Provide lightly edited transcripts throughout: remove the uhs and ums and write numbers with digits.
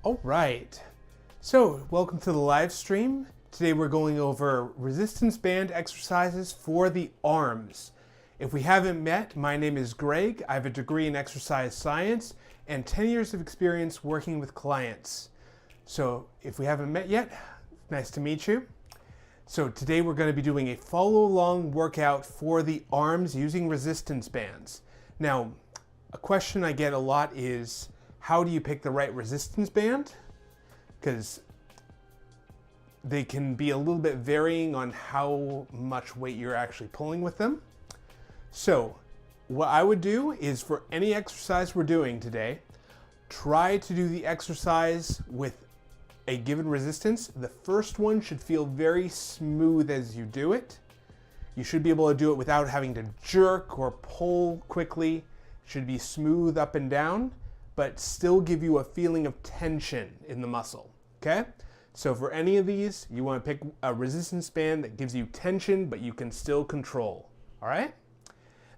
All right, so welcome to the live stream. Today we're going over resistance band exercises for the arms. If we haven't met, my name is Greg. I have a degree in exercise science and 10 years of experience working with clients. So if we haven't met yet, nice to meet you. So today we're going to be doing a follow along workout for the arms using resistance bands. Now, a question I get a lot is, how do you pick the right resistance band? Because they can be a little bit varying on how much weight you're actually pulling with them. So what I would do is, for any exercise we're doing today, try to do the exercise with a given resistance. The first one should feel very smooth as you do it. You should be able to do it without having to jerk or pull quickly. It should be smooth up and down, but still give you a feeling of tension in the muscle, okay? So for any of these, you want to pick a resistance band that gives you tension, but you can still control, all right?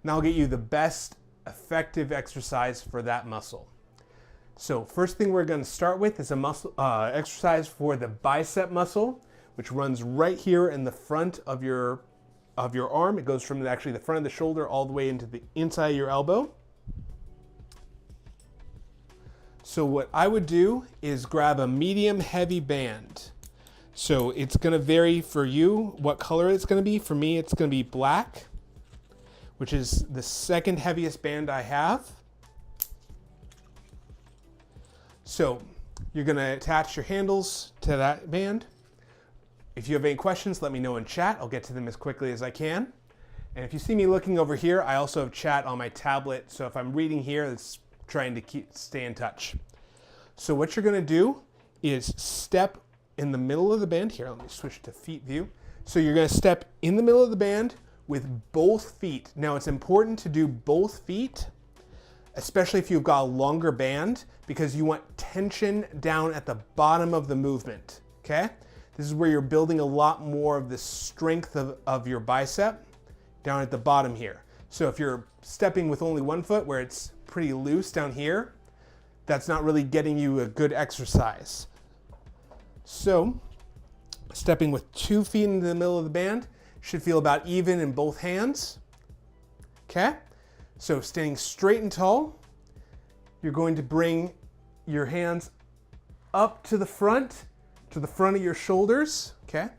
Now I'll get you the best effective exercise for that muscle. So first thing we're going to start with is a muscle exercise for the bicep muscle, which runs right here in the front of your arm. It goes from actually the front of the shoulder all the way into the inside of your elbow. So what I would do is grab a medium heavy band. So it's going to vary for you what color it's going to be. For me, it's going to be black, which is the second heaviest band I have. So you're going to attach your handles to that band. If you have any questions, let me know in chat. I'll get to them as quickly as I can. And if you see me looking over here, I also have chat on my tablet. So if I'm reading here, it's trying to stay in touch. So what you're going to do is step in the middle of the band. Here, let me switch to feet view. So you're going to step in the middle of the band with both feet. Now it's important to do both feet, especially if you've got a longer band, because you want tension down at the bottom of the movement, okay? This is where you're building a lot more of the strength of your bicep down at the bottom here. So if you're stepping with only one foot, where it's pretty loose down here, that's not really getting you a good exercise. So stepping with 2 feet in the middle of the band should feel about even in both hands, okay? So standing straight and tall, you're going to bring your hands up to the front of your shoulders, okay?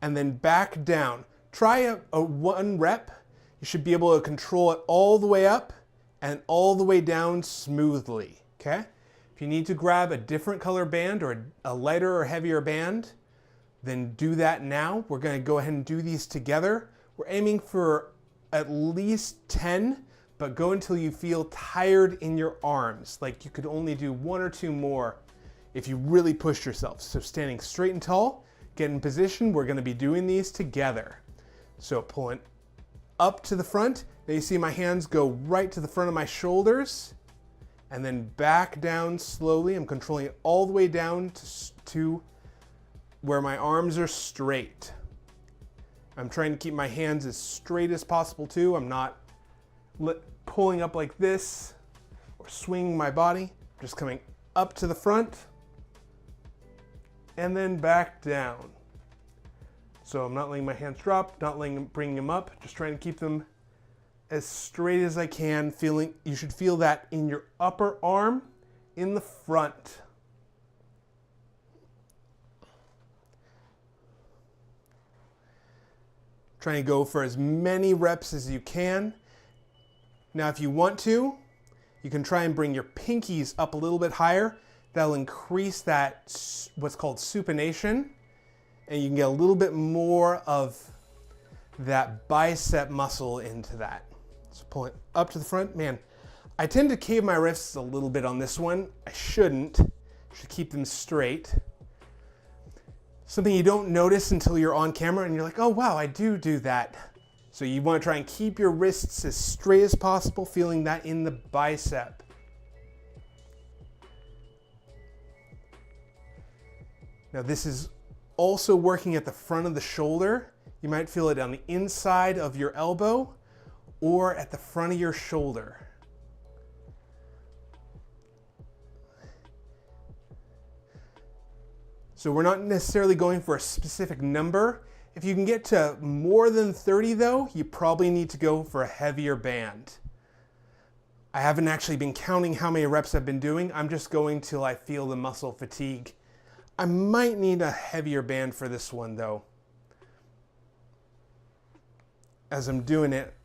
And then back down. Try a 1 rep. You should be able to control it all the way up and all the way down smoothly, okay? If you need to grab a different color band or a lighter or heavier band, then do that now. We're going to go ahead and do these together. We're aiming for at least 10, but go until you feel tired in your arms, like you could only do 1 or 2 more if you really pushed yourself. So standing straight and tall, get in position. We're going to be doing these together. So pulling up to the front. Now you see my hands go right to the front of my shoulders and then back down slowly. I'm controlling it all the way down to where my arms are straight. I'm trying to keep my hands as straight as possible too. I'm not pulling up like this or swinging my body. I'm just coming up to the front and then back down. So I'm not letting my hands drop, not bringing them up, just trying to keep them as straight as I can. You should feel that in your upper arm in the front. Trying to go for as many reps as you can. Now if you want to, you can try and bring your pinkies up a little bit higher. That'll increase that, what's called supination, and you can get a little bit more of that bicep muscle into that. So pull it up to the front. Man, I tend to cave my wrists a little bit on this one. I shouldn't. Should keep them straight. Something you don't notice until you're on camera and you're like, oh wow, I do that. So you want to try and keep your wrists as straight as possible, feeling that in the bicep. Now this is also working at the front of the shoulder. You might feel it on the inside of your elbow or at the front of your shoulder. So we're not necessarily going for a specific number. If you can get to more than 30 though, you probably need to go for a heavier band. I haven't actually been counting how many reps I've been doing. I'm just going till I feel the muscle fatigue. I might need a heavier band for this one though. As I'm doing it,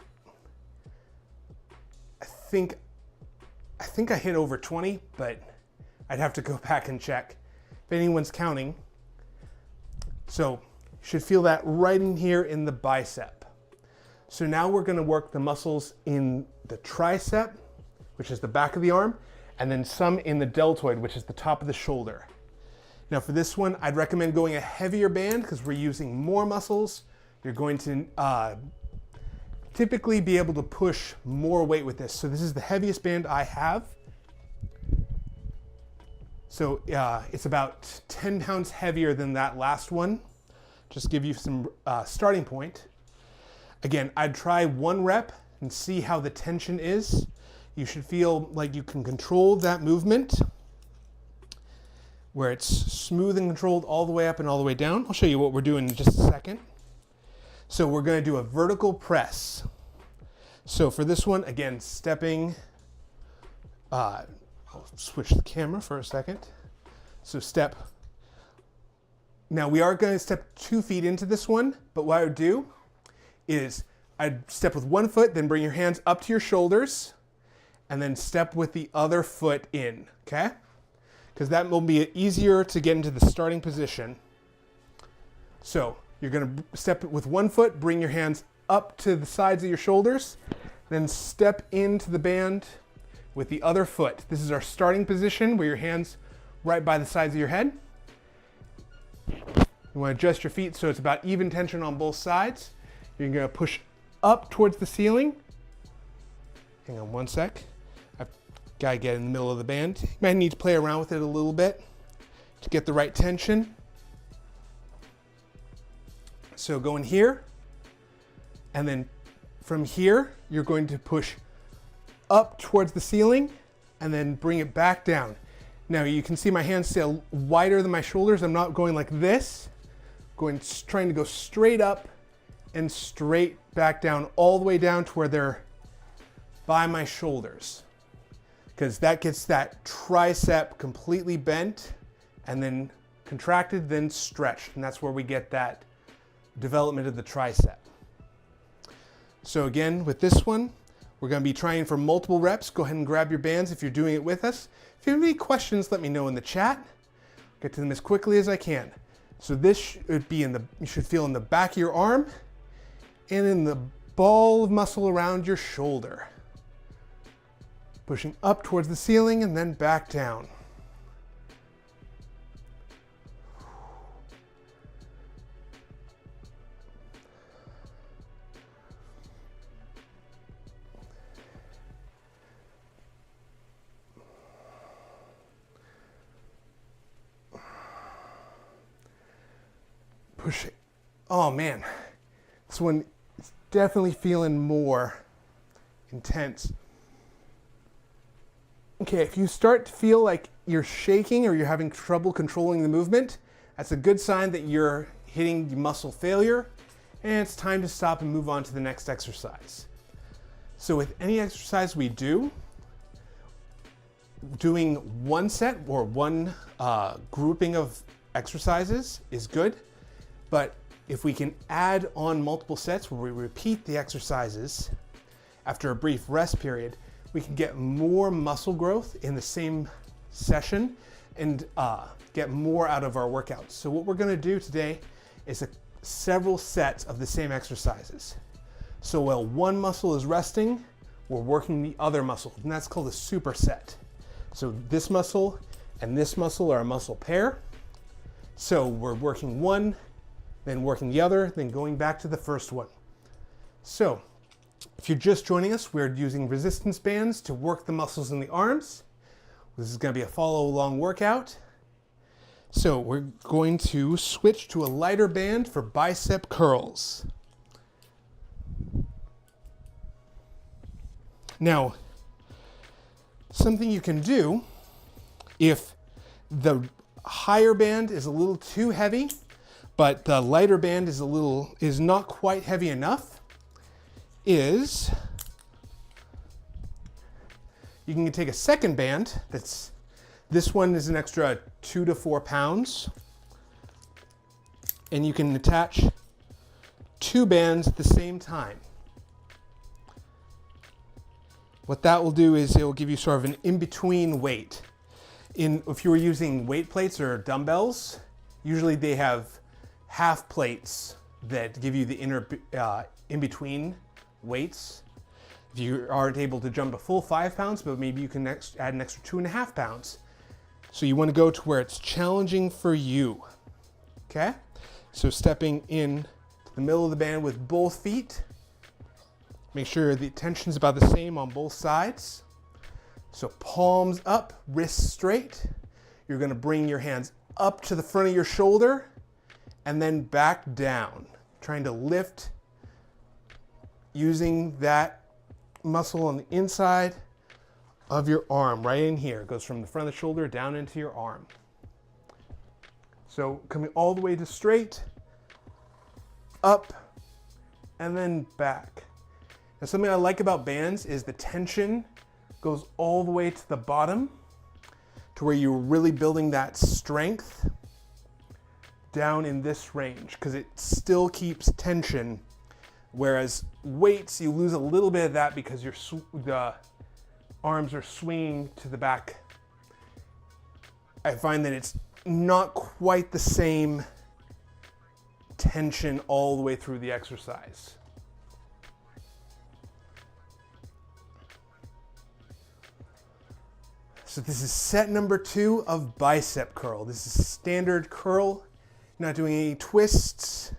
I think I hit over 20, but I'd have to go back and check if anyone's counting. So you should feel that right in here in the bicep. So now we're going to work the muscles in the tricep, which is the back of the arm, and then some in the deltoid, which is the top of the shoulder. Now for this one, I'd recommend going a heavier band because we're using more muscles. You're going to typically be able to push more weight with this. So this is the heaviest band I have. So it's about 10 pounds heavier than that last one. Just give you some starting point. Again, I'd try 1 rep and see how the tension is. You should feel like you can control that movement where it's smooth and controlled all the way up and all the way down. I'll show you what we're doing in just a second. So we're going to do a vertical press. So for this one, again, stepping, I'll switch the camera for a second. So step. Now we are going to step 2 feet into this one, but what I would do is I'd step with 1 foot, then bring your hands up to your shoulders, and then step with the other foot in, okay? Because that will be easier to get into the starting position. So you're going to step with 1 foot, bring your hands up to the sides of your shoulders, then step into the band with the other foot. This is our starting position where your hands right by the sides of your head. You want to adjust your feet so it's about even tension on both sides. You're going to push up towards the ceiling. Hang on one sec. I've got to get in the middle of the band. You might need to play around with it a little bit to get the right tension. So go in here, and then from here, you're going to push up towards the ceiling and then bring it back down. Now you can see my hands still wider than my shoulders. I'm not going like this, trying to go straight up and straight back down, all the way down to where they're by my shoulders. Because that gets that tricep completely bent and then contracted, then stretched. And that's where we get that development of the tricep. So again, with this one, we're going to be trying for multiple reps. Go ahead and grab your bands if you're doing it with us. If you have any questions, let me know in the chat. I'll get to them as quickly as I can. So this should be you should feel in the back of your arm and in the ball of muscle around your shoulder. Pushing up towards the ceiling and then back down. Push it. Oh man, this one is definitely feeling more intense. Okay, if you start to feel like you're shaking or you're having trouble controlling the movement, that's a good sign that you're hitting muscle failure, and it's time to stop and move on to the next exercise. So with any exercise we do, doing one set or one grouping of exercises is good. But if we can add on multiple sets where we repeat the exercises after a brief rest period, we can get more muscle growth in the same session and get more out of our workouts. So what we're going to do today is several sets of the same exercises. So while one muscle is resting, we're working the other muscle, and that's called a superset. So this muscle and this muscle are a muscle pair. So we're working one, then working the other, then going back to the first one. So if you're just joining us, we're using resistance bands to work the muscles in the arms. This is going to be a follow along workout. So we're going to switch to a lighter band for bicep curls. Now, something you can do if the higher band is a little too heavy, but the lighter band is not quite heavy enough, is you can take a second band this one is an extra 2 to 4 pounds, and you can attach 2 bands at the same time. What that will do is it will give you sort of an in-between weight. If you were using weight plates or dumbbells, usually they have half plates that give you the in-between weights. If you aren't able to jump a full 5 pounds, but maybe you can add an extra 2.5 pounds. So you want to go to where it's challenging for you, okay? So stepping in to the middle of the band with both feet. Make sure the tension's about the same on both sides. So palms up, wrists straight. You're going to bring your hands up to the front of your shoulder and then back down, trying to lift using that muscle on the inside of your arm, right in here. It goes from the front of the shoulder down into your arm. So coming all the way to straight, up, and then back. Now something I like about bands is the tension goes all the way to the bottom to where you're really building that strength down in this range, because it still keeps tension. Whereas weights, you lose a little bit of that because the arms are swinging to the back. I find that it's not quite the same tension all the way through the exercise. So this is set number 2 of bicep curl. This is standard curl, not doing any twists.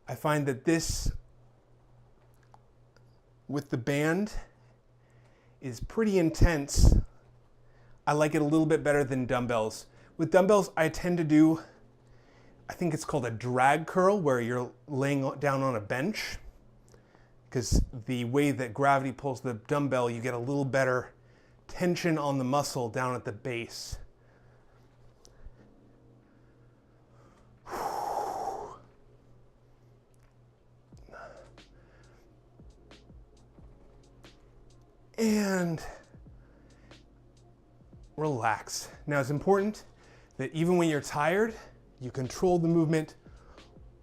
I find that this, with the band, is pretty intense. I like it a little bit better than dumbbells. With dumbbells, I tend to do, I think it's called a drag curl, where you're laying down on a bench. Because the way that gravity pulls the dumbbell, you get a little better tension on the muscle down at the base. And relax. Now it's important that even when you're tired, you control the movement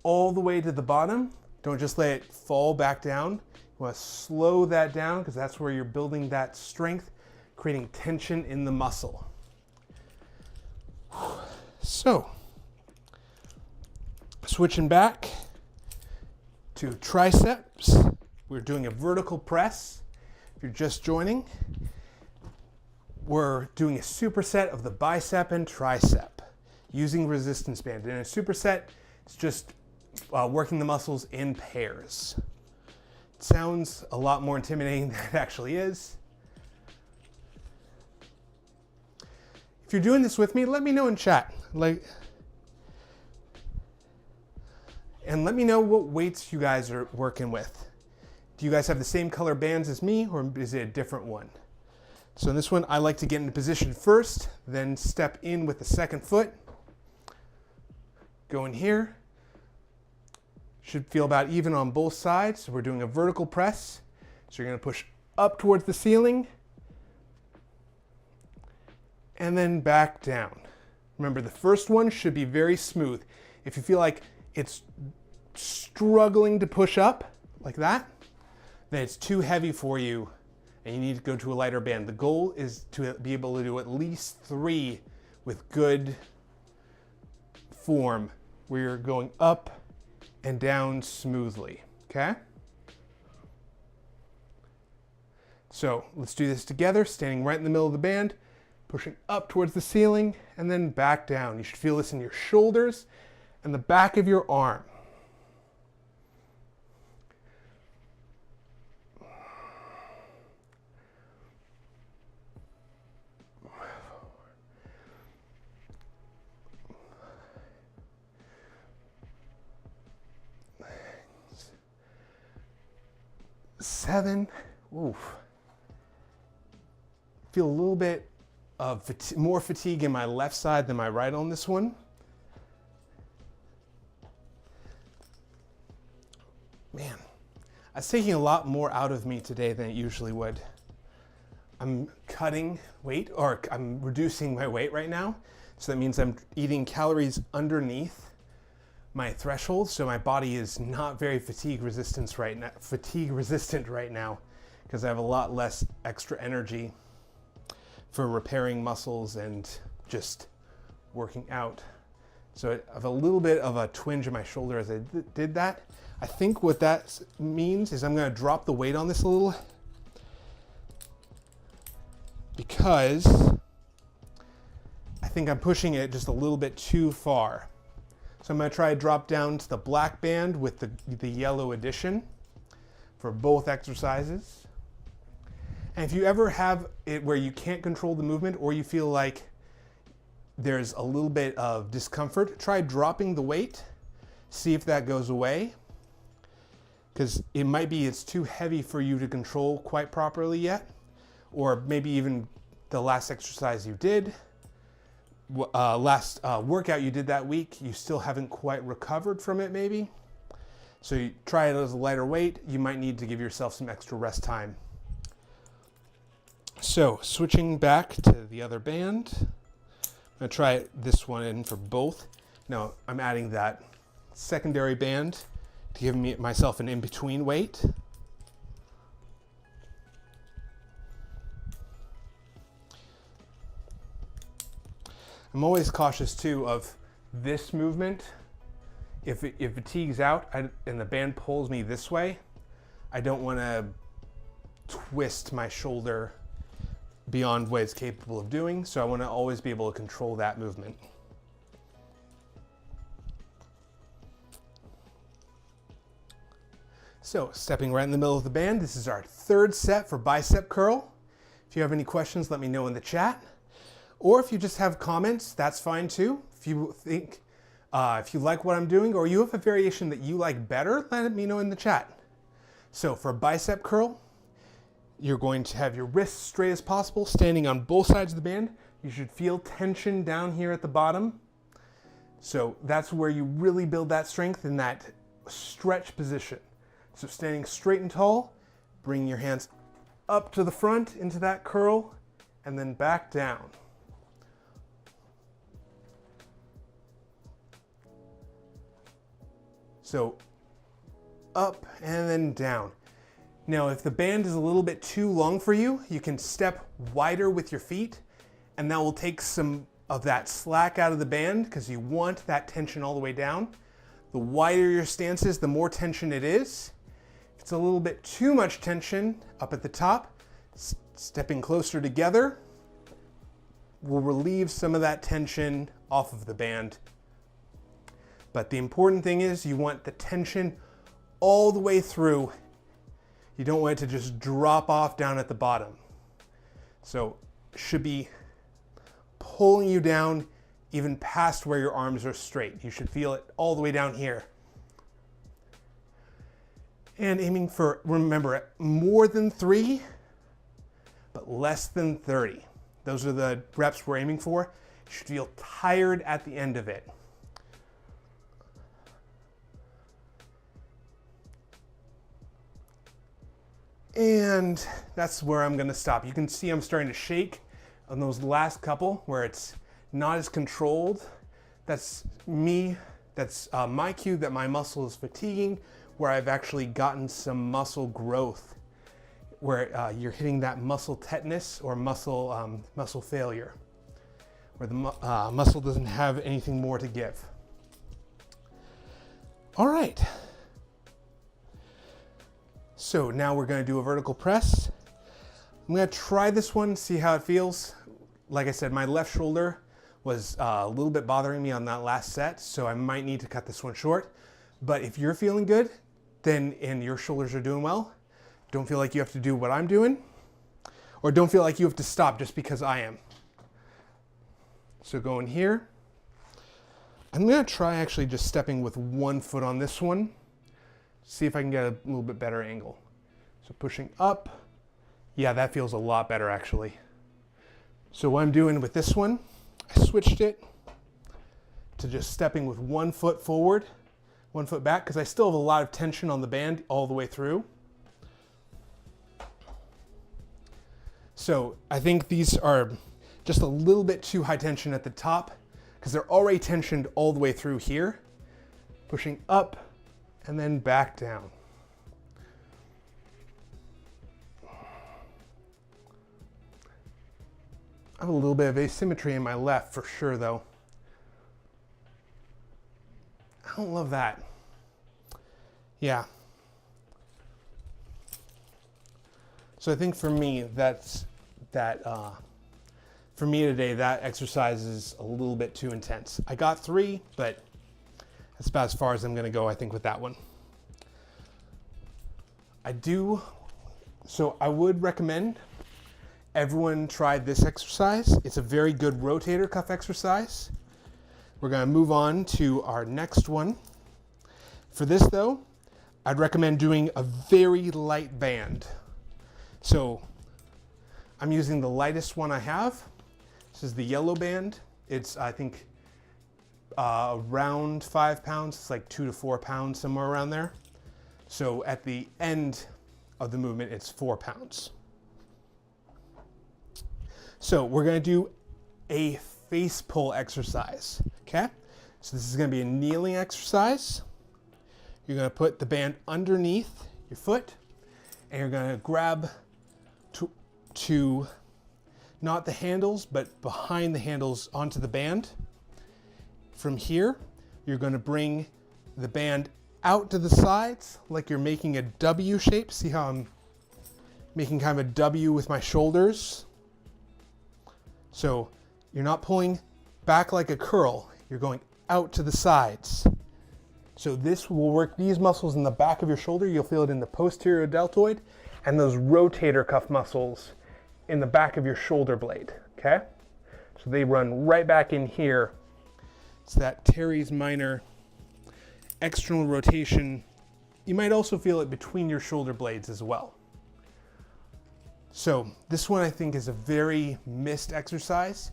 all the way to the bottom. Don't just let it fall back down. You want to slow that down, because that's where you're building that strength, creating tension in the muscle. So, switching back to triceps, we're doing a vertical press. If you're just joining, we're doing a superset of the bicep and tricep using resistance band. And a superset is just working the muscles in pairs. It sounds a lot more intimidating than it actually is. If you're doing this with me, let me know in chat. And let me know what weights you guys are working with. Do you guys have the same color bands as me, or is it a different one? So in this one, I like to get into position first, then step in with the second foot. Go in here. Should feel about even on both sides. So we're doing a vertical press. So you're going to push up towards the ceiling and then back down. Remember, the first one should be very smooth. If you feel like it's struggling to push up like that, then it's too heavy for you and you need to go to a lighter band. The goal is to be able to do at least 3 with good form, where you're going up and down smoothly, okay? So let's do this together, standing right in the middle of the band, pushing up towards the ceiling and then back down. You should feel this in your shoulders and the back of your arm. Seven. Oof. Feel a little bit of more fatigue in my left side than my right on this one. Man, it's taking a lot more out of me today than it usually would. I'm cutting weight, or I'm reducing my weight right now. So that means I'm eating calories underneath my threshold. So my body is not very fatigue resistant right now because I have a lot less extra energy for repairing muscles and just working out. So I have a little bit of a twinge in my shoulder as I did that. I think what that means is I'm going to drop the weight on this a little, because I think I'm pushing it just a little bit too far. So I'm going to try to drop down to the black band with the yellow addition for both exercises. And if you ever have it where you can't control the movement, or you feel like there's a little bit of discomfort, try dropping the weight, see if that goes away. Because it might be it's too heavy for you to control quite properly yet. Or maybe even the last exercise you did, last workout you did that week, you still haven't quite recovered from it maybe. So you try it as a lighter weight, you might need to give yourself some extra rest time. So switching back to the other band, I'm gonna try this one in for both. Now I'm adding that secondary band to give myself an in-between weight. I'm always cautious too of this movement. If fatigue's out and the band pulls me this way, I don't want to twist my shoulder beyond what it's capable of doing. So I want to always be able to control that movement. So stepping right in the middle of the band, this is our third set for bicep curl. If you have any questions, let me know in the chat. Or if you just have comments, that's fine too. If you think, if you like what I'm doing, or you have a variation that you like better, let me know in the chat. So for bicep curl, you're going to have your wrists straight as possible, standing on both sides of the band. You should feel tension down here at the bottom. So that's where you really build that strength, in that stretch position. So standing straight and tall, bring your hands up to the front into that curl, and then back down. So up and then down. Now, if the band is a little bit too long for you, you can step wider with your feet, and that will take some of that slack out of the band, because you want that tension all the way down. The wider your stance is, the more tension it is. If it's a little bit too much tension up at the top, stepping closer together will relieve some of that tension off of the band. But the important thing is you want the tension all the way through. You don't want it to just drop off down at the bottom. So it should be pulling you down even past where your arms are straight. You should feel it all the way down here. And aiming for, remember, more than 3, but less than 30. Those are the reps we're aiming for. You should feel tired at the end of it. And that's where I'm gonna stop. You can see I'm starting to shake on those last couple where it's not as controlled. That's me, that's my cue that my muscle is fatiguing, where I've actually gotten some muscle growth, where you're hitting that muscle tetanus or muscle failure, where the muscle doesn't have anything more to give. All right. So now we're going to do a vertical press. I'm going to try this one, see how it feels. Like I said, my left shoulder was a little bit bothering me on that last set, so I might need to cut this one short. But if you're feeling good, then and your shoulders are doing well, don't feel like you have to do what I'm doing, or don't feel like you have to stop just because I am. So going here, I'm going to try actually just stepping with one foot on this one. See if I can get a little bit better angle. So pushing up. Yeah, that feels a lot better actually. So what I'm doing with this one, I switched it to just stepping with 1 foot forward, 1 foot back, because I still have a lot of tension on the band all the way through. So I think these are just a little bit too high tension at the top because they're already tensioned all the way through here. Pushing up and then back down. I have a little bit of asymmetry in my left for sure though. I don't love that. Yeah. So I think for me, for me today, that exercise is a little bit too intense. I got 3, but that's about as far as I'm gonna go, I think, with that one. So I would recommend everyone try this exercise. It's a very good rotator cuff exercise. We're gonna move on to our next one. For this though, I'd recommend doing a very light band. So I'm using the lightest one I have. This is the yellow band. It's, I think, around 5 pounds. It's like 2 to 4 pounds, somewhere around there. So at the end of the movement, it's 4 pounds. So we're gonna do a face pull exercise, okay? So this is gonna be a kneeling exercise. You're gonna put the band underneath your foot and you're gonna grab to not the handles, but behind the handles onto the band. From here, you're gonna bring the band out to the sides like you're making a W shape. See how I'm making kind of a W with my shoulders? So you're not pulling back like a curl, you're going out to the sides. So this will work these muscles in the back of your shoulder. You'll feel it in the posterior deltoid and those rotator cuff muscles in the back of your shoulder blade, okay? So they run right back in here. It's that teres minor external rotation. You might also feel it between your shoulder blades as well. So this one I think is a very missed exercise.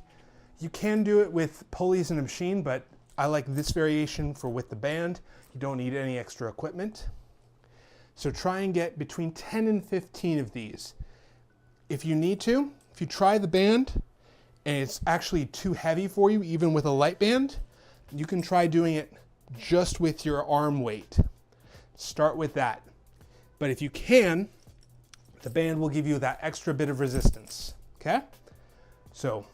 You can do it with pulleys in a machine, but I like this variation for with the band. You don't need any extra equipment. So try and get between 10 and 15 of these. If you need to, if you try the band and it's actually too heavy for you, even with a light band, you can try doing it just with your arm weight. Start with that. But if you can, the band will give you that extra bit of resistance, okay? So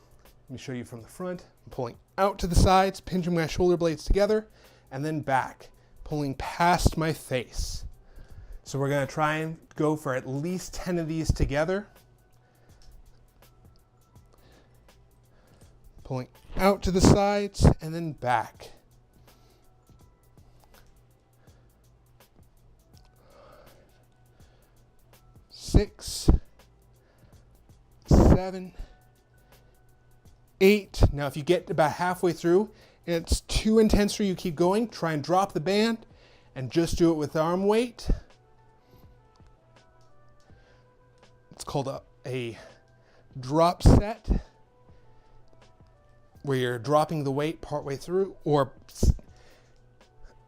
let me show you from the front. I'm pulling out to the sides, pinching my shoulder blades together, and then back, pulling past my face. So we're gonna try and go for at least 10 of these together. Pulling out to the sides and then back. Six, 7, 8. Now if you get about halfway through and it's too intense for you, keep going. Try and drop the band and just do it with arm weight. It's called a drop set, where you're dropping the weight partway through, or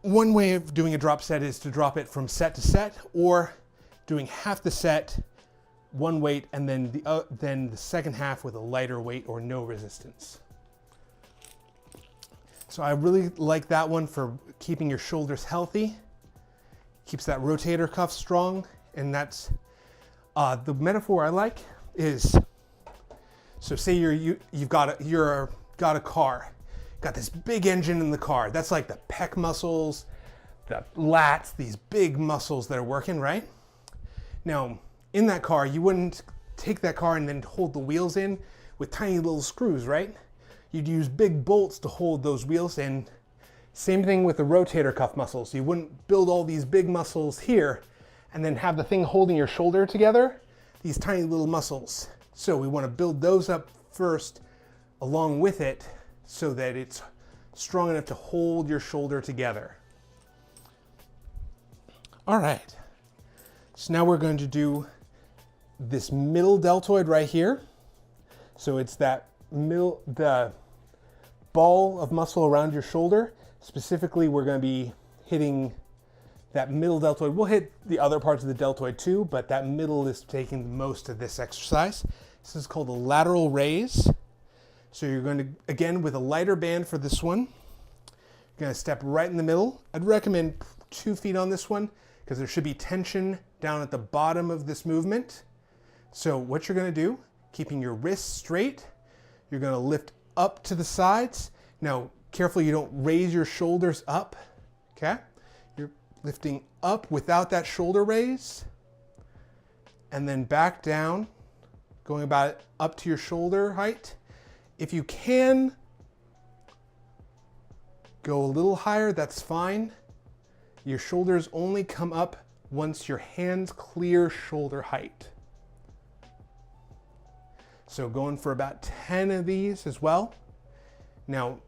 one way of doing a drop set is to drop it from set to set, or doing half the set, one weight, and then the second half with a lighter weight or no resistance. So I really like that one for keeping your shoulders healthy, keeps that rotator cuff strong, and that's the metaphor I like is, so say you've got a car, got this big engine in the car. That's like the pec muscles, the lats, these big muscles that are working, right? Now, in that car, you wouldn't take that car and then hold the wheels in with tiny little screws, right? You'd use big bolts to hold those wheels in. Same thing with the rotator cuff muscles. You wouldn't build all these big muscles here and then have the thing holding your shoulder together, these tiny little muscles. So we want to build those up first along with it so that it's strong enough to hold your shoulder together. All right, so now we're going to do this middle deltoid right here. So it's that the ball of muscle around your shoulder. Specifically, we're going to be hitting that middle deltoid. We'll hit the other parts of the deltoid too, but that middle is taking most of this exercise. This is called a lateral raise. So you're going to, again, with a lighter band for this one, you're going to step right in the middle. I'd recommend 2 feet on this one because there should be tension down at the bottom of this movement. So what you're going to do, keeping your wrists straight, you're going to lift up to the sides. Now, careful you don't raise your shoulders up, okay? You're lifting up without that shoulder raise, and then back down, going about up to your shoulder height. If you can go a little higher, that's fine. Your shoulders only come up once your hands clear shoulder height. So going for about 10 of these as well. Now,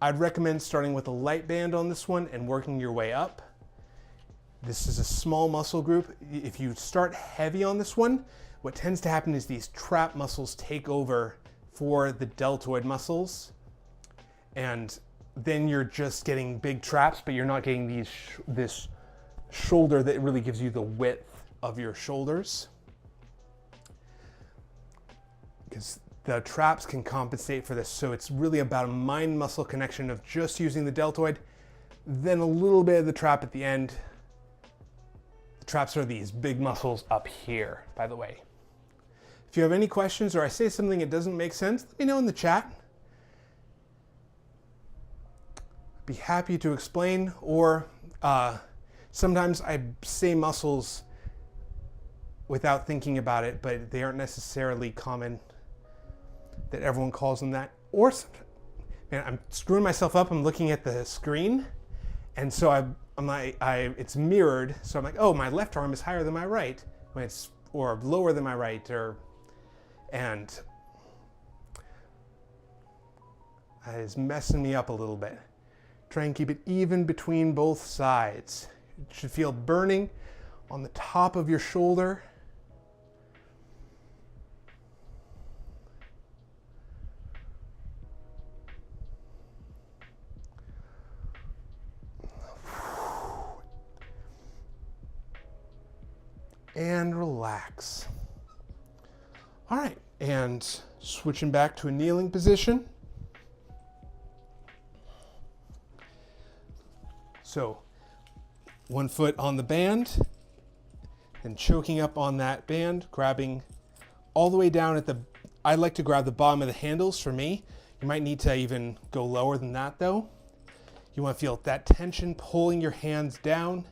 I'd recommend starting with a light band on this one and working your way up. This is a small muscle group. If you start heavy on this one, what tends to happen is these trap muscles take over for the deltoid muscles. And then you're just getting big traps, but you're not getting this shoulder that really gives you the width of your shoulders. Because the traps can compensate for this. So it's really about a mind-muscle connection of just using the deltoid, then a little bit of the trap at the end. The traps are these big muscles up here, by the way. If you have any questions or I say something that doesn't make sense, let me know in the chat. I'd be happy to explain, or sometimes I say muscles without thinking about it, but they aren't necessarily common that everyone calls them that. Or, man, I'm screwing myself up. I'm looking at the screen, and so it's mirrored. So I'm like, oh, my left arm is higher than my right, or lower than my right, and that is messing me up a little bit. Try and keep it even between both sides. It should feel burning on the top of your shoulder. And relax. All right, and switching back to a kneeling position. So 1 foot on the band, and choking up on that band, grabbing all the way down at I like to grab the bottom of the handles for me. You might need to even go lower than that though. You want to feel that tension pulling your hands down.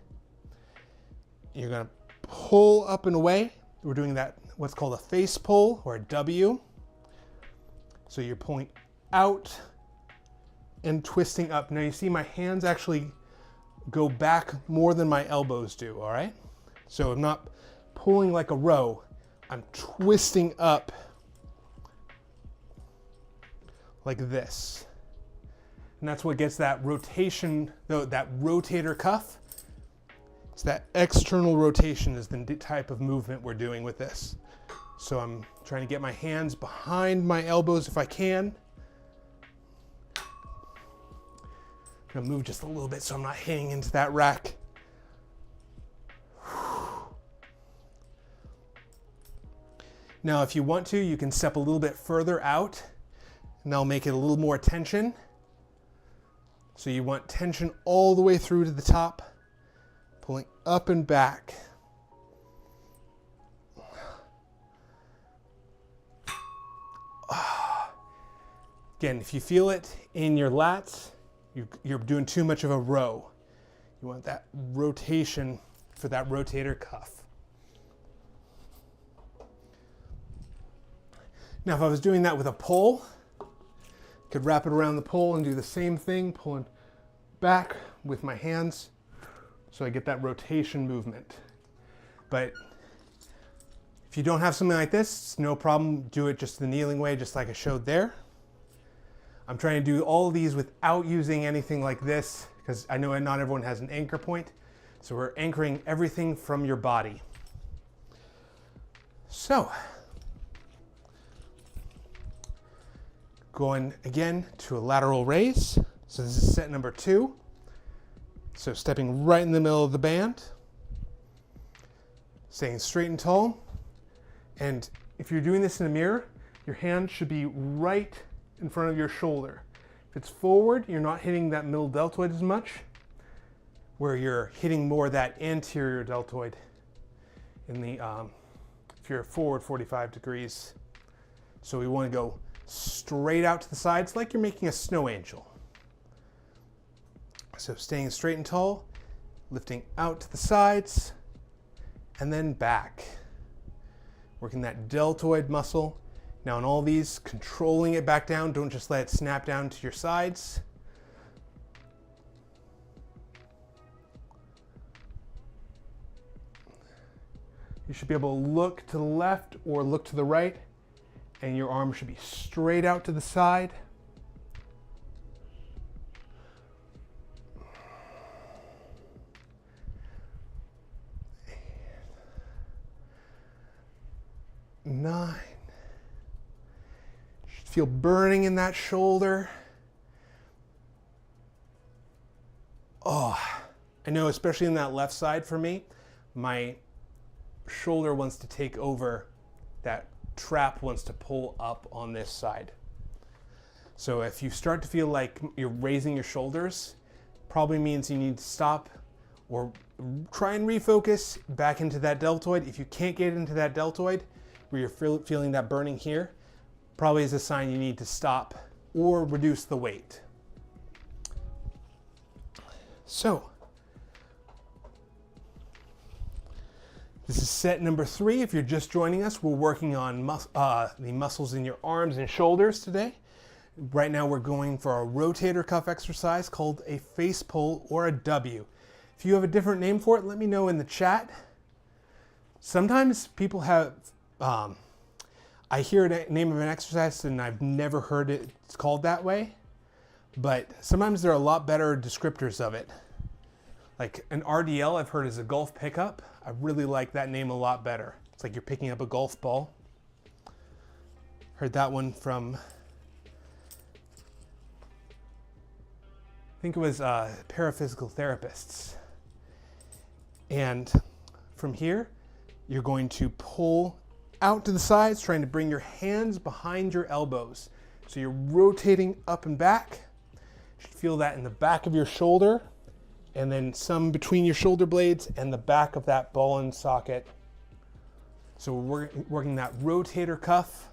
You're going to pull up and away. We're doing that, what's called a face pull, or a W. So you're pulling out and twisting up. Now you see my hands actually go back more than my elbows do, all right? So I'm not pulling like a row. I'm twisting up like this. And that's what gets that rotation, that rotator cuff. It's that external rotation is the type of movement we're doing with this. So I'm trying to get my hands behind my elbows if I can. I'm gonna move just a little bit so I'm not hitting into that rack. Now, if you want to, you can step a little bit further out, and that'll make it a little more tension. So you want tension all the way through to the top, pulling up and back. Again, if you feel it in your lats, you're doing too much of a row. You want that rotation for that rotator cuff. Now, if I was doing that with a pole, I could wrap it around the pole and do the same thing, pulling back with my hands so I get that rotation movement. But if you don't have something like this, it's no problem. Do it just the kneeling way, just like I showed there. I'm trying to do all of these without using anything like this, because I know not everyone has an anchor point. So we're anchoring everything from your body. So, Going again to a lateral raise. So this is set number 2. So stepping right in the middle of the band, staying straight and tall. And if you're doing this in a mirror, your hand should be right in front of your shoulder. If it's forward, you're not hitting that middle deltoid as much, where you're hitting more that anterior deltoid in the, if you're forward 45 degrees. So we want to go straight out to the sides like you're making a snow angel. So staying straight and tall, lifting out to the sides, and then back. Working that deltoid muscle. Now in all these, controlling it back down. Don't just let it snap down to your sides. You should be able to look to the left or look to the right, and your arm should be straight out to the side. Nine. You should feel burning in that shoulder. Oh, I know, especially in that left side for me, my shoulder wants to take over. That trap wants to pull up on this side. So if you start to feel like you're raising your shoulders, probably means you need to stop or try and refocus back into that deltoid. If you can't get into that deltoid, where you're feeling that burning here, probably is a sign you need to stop or reduce the weight. So, this is set number 3. If you're just joining us, we're working on the muscles in your arms and shoulders today. Right now we're going for a rotator cuff exercise called a face pull or a W. If you have a different name for it, let me know in the chat. Sometimes people have I hear the name of an exercise and I've never heard it's called that way, but sometimes there are a lot better descriptors of it. Like an RDL I've heard is a golf pickup. I really like that name a lot better. It's like you're picking up a golf ball. Heard that one from, I think it was paraphysical therapists. And from here, you're going to pull out to the sides, trying to bring your hands behind your elbows. So you're rotating up and back. You should feel that in the back of your shoulder, and then some between your shoulder blades and the back of that ball and socket. So we're working that rotator cuff.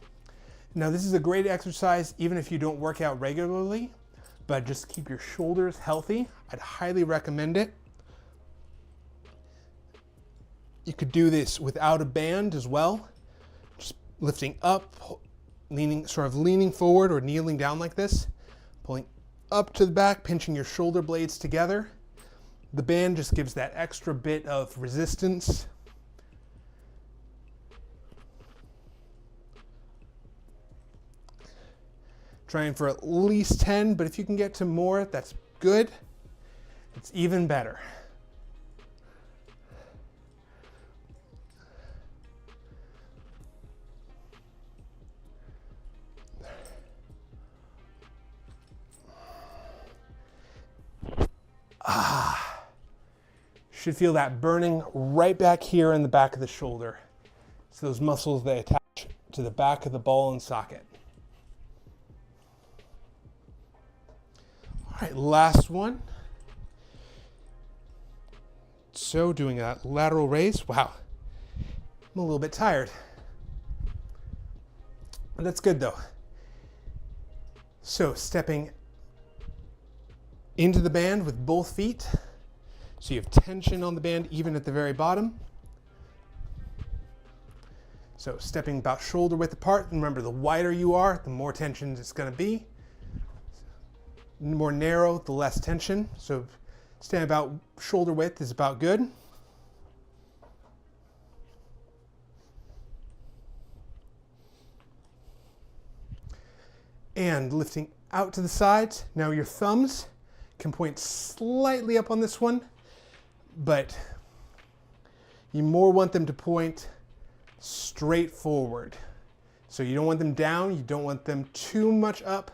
Now this is a great exercise even if you don't work out regularly, but just keep your shoulders healthy. I'd highly recommend it. You could do this without a band as well. Just lifting up, leaning forward or kneeling down like this, pulling up to the back, pinching your shoulder blades together. The band just gives that extra bit of resistance. Trying for at least 10, but if you can get to more, that's good. It's even better. Should feel that burning right back here in the back of the shoulder. So those muscles, they attach to the back of the ball and socket. All right, last one. So doing that lateral raise. Wow, I'm a little bit tired. But that's good though. So stepping into the band with both feet. So you have tension on the band even at the very bottom. So stepping about shoulder width apart. And remember, the wider you are, the more tension it's going to be. The more narrow, the less tension. So staying about shoulder width is about good. And lifting out to the sides. Now your thumbs can point slightly up on this one, but you more want them to point straight forward. So you don't want them down, you don't want them too much up,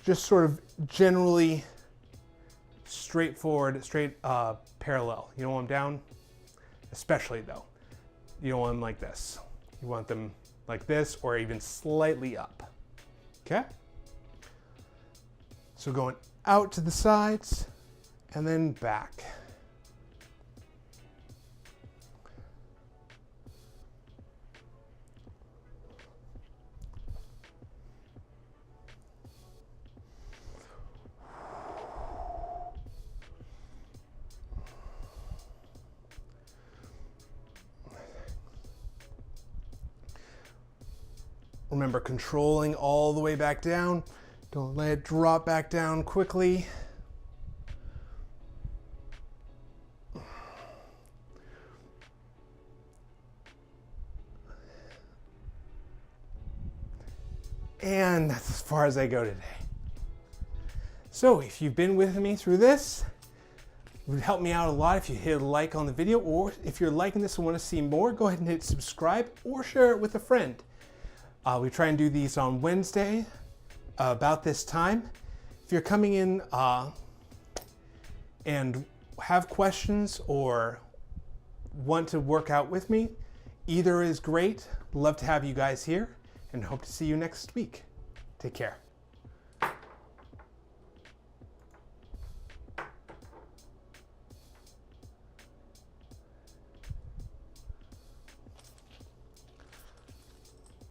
just sort of generally straightforward, parallel. You don't want them down, especially though. You don't want them like this. You want them like this or even slightly up, okay? So going out to the sides and then back. Remember, controlling all the way back down. Don't let it drop back down quickly. And that's as far as I go today. So if you've been with me through this, it would help me out a lot if you hit a like on the video, or if you're liking this and want to see more, go ahead and hit subscribe or share it with a friend. We try and do these on Wednesday about this time. If you're coming in and have questions or want to work out with me, either is great. Love to have you guys here and hope to see you next week. Take care.